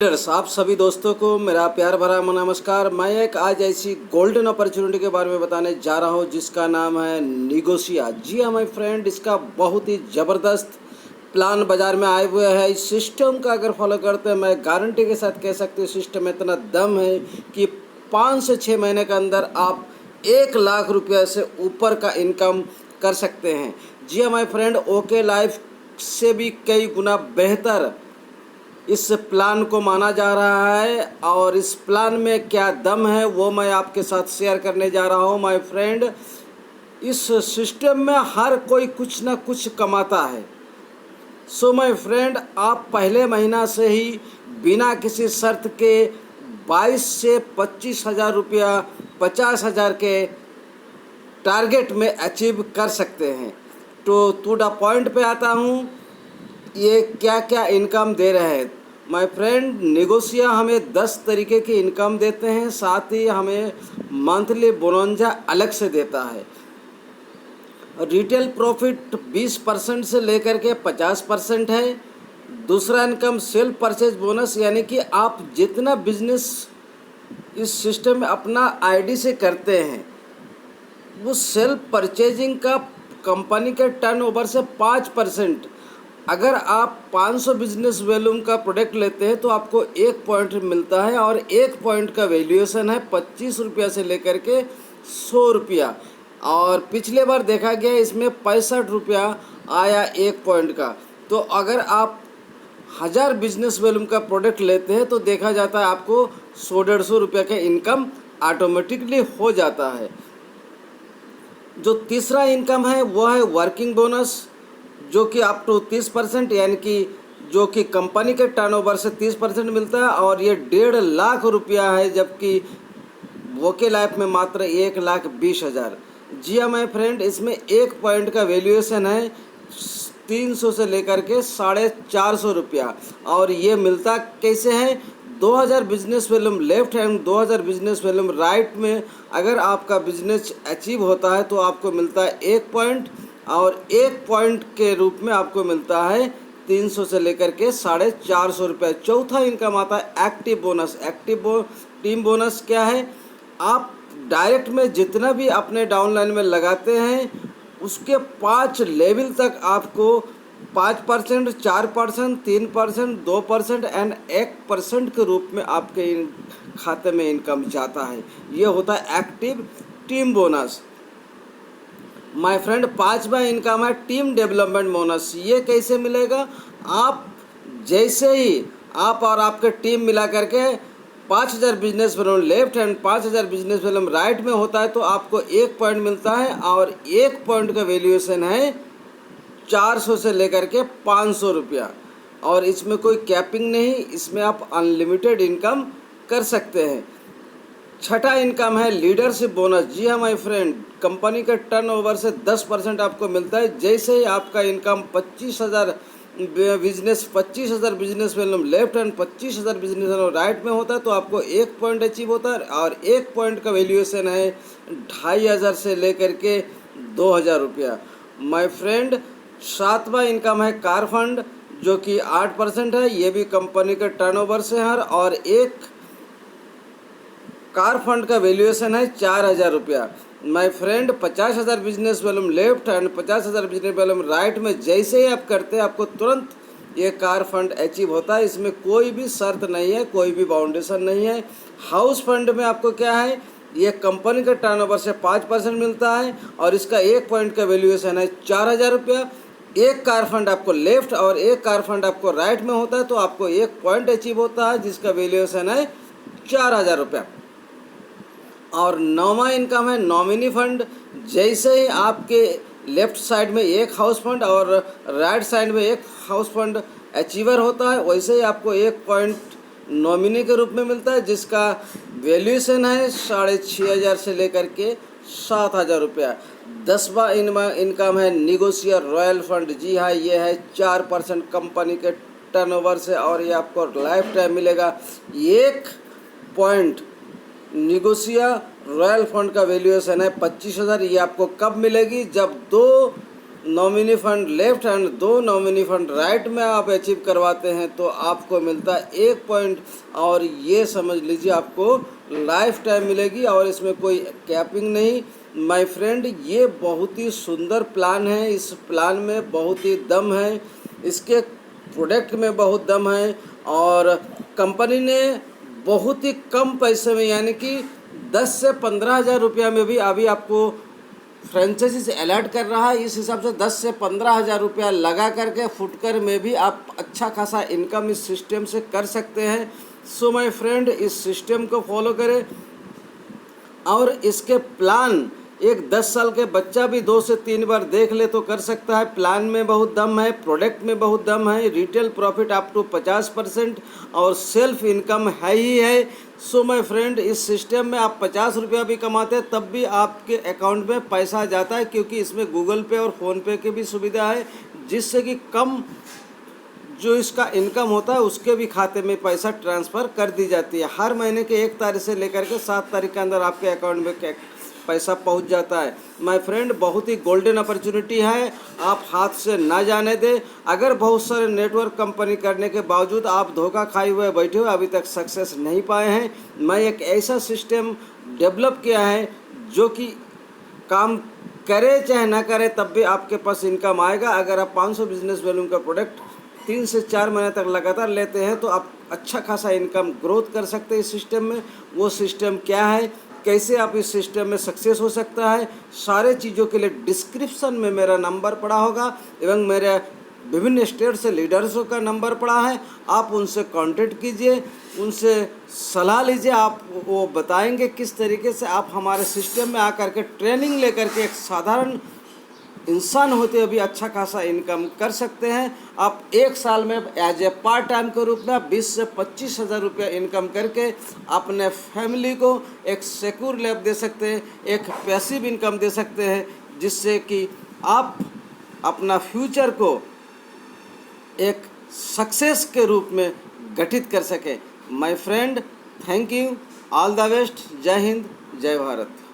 Traders, आप सभी दोस्तों को मेरा प्यार भरा नमस्कार। मैं एक आज ऐसी गोल्डन अपॉर्चुनिटी के बारे में बताने जा रहा हूं जिसका नाम है निगोशिया। जी हाँ माय फ्रेंड, इसका बहुत ही ज़बरदस्त प्लान बाज़ार में आए हुए हैं। इस सिस्टम का अगर फॉलो करते हैं, मैं गारंटी के साथ कह सकती हूँ सिस्टम में इतना दम है कि 5 से 6 महीने के अंदर आप 1 लाख रुपये से ऊपर का इनकम कर सकते हैं। जी हाँ माय फ्रेंड, ओके लाइफ से भी कई गुना बेहतर इस प्लान को माना जा रहा है और इस प्लान में क्या दम है वो मैं आपके साथ शेयर करने जा रहा हूँ माय फ्रेंड। इस सिस्टम में हर कोई कुछ ना कुछ कमाता है। सो माय फ्रेंड, आप पहले महीना से ही बिना किसी शर्त के 22 से 25 हज़ार रुपया 50 हज़ार के टारगेट में अचीव कर सकते हैं। तो टू द पॉइंट पे आता हूँ, ये क्या क्या इनकम दे रहे हैं माय फ्रेंड। निगोशिया हमें 10 तरीके की इनकम देते हैं, साथ ही हमें मंथली बोनंजा अलग से देता है। रिटेल प्रॉफिट 20% से लेकर के 50% है। दूसरा इनकम सेल्फ परचेज बोनस, यानी कि आप जितना बिजनेस इस सिस्टम में अपना आईडी से करते हैं वो सेल्फ परचेजिंग का कंपनी के टर्नओवर से 5%। अगर आप 500 बिजनेस वैल्यूम का प्रोडक्ट लेते हैं तो आपको 1 पॉइंट मिलता है और 1 पॉइंट का वैल्यूएशन है 25 रुपया से लेकर के 100 रुपया। और पिछले बार देखा गया इसमें 65 रुपया आया 1 पॉइंट का। तो अगर आप 1000 बिजनेस वैल्यूम का प्रोडक्ट लेते हैं तो देखा जाता है आपको 100-150 रुपये का इनकम ऑटोमेटिकली हो जाता है। जो तीसरा इनकम है वो है वर्किंग बोनस, जो कि अप टू 30%, यानी कि जो कि कंपनी के टर्नओवर से 30% मिलता है और ये 1.5 लाख रुपया है, जबकि वोके लाइफ में मात्र 1,20,000। जी हाँ माय फ्रेंड, इसमें 1 पॉइंट का वैल्यूएशन है 300 से लेकर के 450 रुपया। और ये मिलता कैसे है, 2000 business volume left hand, 2000 business volume right में अगर आपका बिजनेस अचीव होता है तो आपको मिलता है 1 पॉइंट, और 1 पॉइंट के रूप में आपको मिलता है 300 से लेकर के 450 रुपये। चौथा इनकम आता है एक्टिव बोनस। टीम बोनस क्या है, आप डायरेक्ट में जितना भी अपने डाउनलाइन में लगाते हैं उसके 5 लेवल तक आपको 5%, 4%, 3%, 2% एंड 1% के रूप में आपके खाते में इनकम जाता है। ये होता है active team bonus. My friend, 5वां इनकम है टीम डेवलपमेंट बोनस। ये कैसे मिलेगा, आप जैसे ही आप और आपके टीम मिला करके 5000 business volume left hand, 5000 business volume right में होता है तो आपको 1 पॉइंट मिलता है और 1 पॉइंट का वैल्यूएशन है 400 से लेकर के 500 रुपया। और इसमें कोई कैपिंग नहीं, इसमें आप अनलिमिटेड इनकम कर सकते हैं। छठा इनकम है लीडरशिप बोनस। जी हाँ माय फ्रेंड, कंपनी के टर्नओवर से 10% आपको मिलता है। जैसे ही आपका income 25,000 business volume left hand, 25,000 business volume right में होता है तो आपको 1 पॉइंट अचीव होता है और 1 पॉइंट का वैल्यूएशन है 2500 से लेकर के 2000 रुपया। माय फ्रेंड, 7वां इनकम है कार फंड, जो कि 8% है। ये भी कंपनी के टर्नओवर से है और एक कार फंड का वैल्यूएशन है 4000 रुपया। My friend, 50,000 business volume left and 50,000 business volume right में जैसे ही आप करते हैं आपको तुरंत ये कार फंड अचीव होता है। इसमें कोई भी शर्त नहीं है, कोई भी बाउंडेशन नहीं है। हाउस फंड में आपको क्या है, ये कंपनी के टर्नओवर से 5% मिलता है और इसका 1 पॉइंट का वैल्यूएशन है 4000 रुपया। एक कार फंड आपको लेफ्ट और एक कार फंड आपको राइट में होता है तो आपको 1 पॉइंट अचीव होता है जिसका वैल्यूएशन है 4000 रुपया। और 9वां इनकम है नॉमिनी फंड। जैसे ही आपके लेफ्ट साइड में एक हाउस फंड और राइट साइड में एक हाउस फंड अचीवर होता है, वैसे ही आपको 1 पॉइंट नॉमिनी के रूप में मिलता है जिसका वैल्यूएशन है 6500 से लेकर के 7000 रुपया। 10वां इनकम है निगोशियर रॉयल फंड। जी हाँ, ये है 4% कंपनी के टर्नओवर से और ये आपको लाइफ टाइम मिलेगा। 1 पॉइंट निगोशिया रॉयल फंड का वैल्यूएशन है 25,000। ये आपको कब मिलेगी, जब 2 nominee fund left and 2 nominee fund right में आप अचीव करवाते हैं तो आपको मिलता है 1 पॉइंट, और ये समझ लीजिए आपको लाइफ टाइम मिलेगी और इसमें कोई कैपिंग नहीं। माय फ्रेंड, ये बहुत ही सुंदर प्लान है, इस प्लान में बहुत ही दम है, इसके प्रोडक्ट में बहुत दम है, और कंपनी ने बहुत ही कम पैसे में यानी कि 10 से 15,000 रुपया में भी अभी आपको फ्रेंचाइजी से अलर्ट कर रहा है। इस हिसाब से 10 से 15,000 रुपया लगा करके फुटकर में भी आप अच्छा खासा इनकम इस सिस्टम से कर सकते हैं। सो माय फ्रेंड, इस सिस्टम को फॉलो करें और इसके प्लान एक 10 साल के बच्चा भी 2 से 3 बार देख ले तो कर सकता है। प्लान में बहुत दम है, प्रोडक्ट में बहुत दम है, रिटेल प्रॉफिट अप टू 50% और सेल्फ इनकम है ही है। सो माय फ्रेंड, इस सिस्टम में आप 50 रुपया भी कमाते हैं तब भी आपके अकाउंट में पैसा जाता है, क्योंकि इसमें गूगल पे और फ़ोनपे की भी सुविधा है, जिससे कि कम जो इसका इनकम होता है उसके भी खाते में पैसा ट्रांसफ़र कर दी जाती है। हर महीने के 1 तारीख से लेकर के 7 तारीख के अंदर आपके अकाउंट में पैसा पहुंच जाता है। माय फ्रेंड, बहुत ही गोल्डन अपॉर्चुनिटी है, आप हाथ से ना जाने दें। अगर बहुत सारे नेटवर्क कंपनी करने के बावजूद आप धोखा खाए हुए बैठे हुए अभी तक सक्सेस नहीं पाए हैं, मैं एक ऐसा सिस्टम डेवलप किया है जो कि काम करे चाहे ना करे तब भी आपके पास इनकम आएगा। अगर आप 500 बिजनेस वैल्यू का प्रोडक्ट 3 से 4 महीने तक लगातार लेते हैं तो आप अच्छा खासा इनकम ग्रोथ कर सकते हैं इस सिस्टम में। वो सिस्टम क्या है, कैसे आप इस सिस्टम में सक्सेस हो सकता है, सारे चीज़ों के लिए डिस्क्रिप्शन में मेरा नंबर पड़ा होगा एवं मेरे विभिन्न स्टेट से लीडर्सों का नंबर पड़ा है। आप उनसे कांटेक्ट कीजिए, उनसे सलाह लीजिए, आप वो बताएंगे किस तरीके से आप हमारे सिस्टम में आकर के ट्रेनिंग लेकर के एक साधारण इंसान होते हुए भी अच्छा खासा इनकम कर सकते हैं। आप 1 साल में एज ए पार्ट टाइम के रूप में 20 से 25,000 रुपया इनकम करके अपने फैमिली को एक सिक्योर लाइफ दे सकते हैं, एक पैसिव इनकम दे सकते हैं, जिससे कि आप अपना फ्यूचर को एक सक्सेस के रूप में गठित कर सकें। My friend, thank you, all the best, जय हिंद, जय भारत।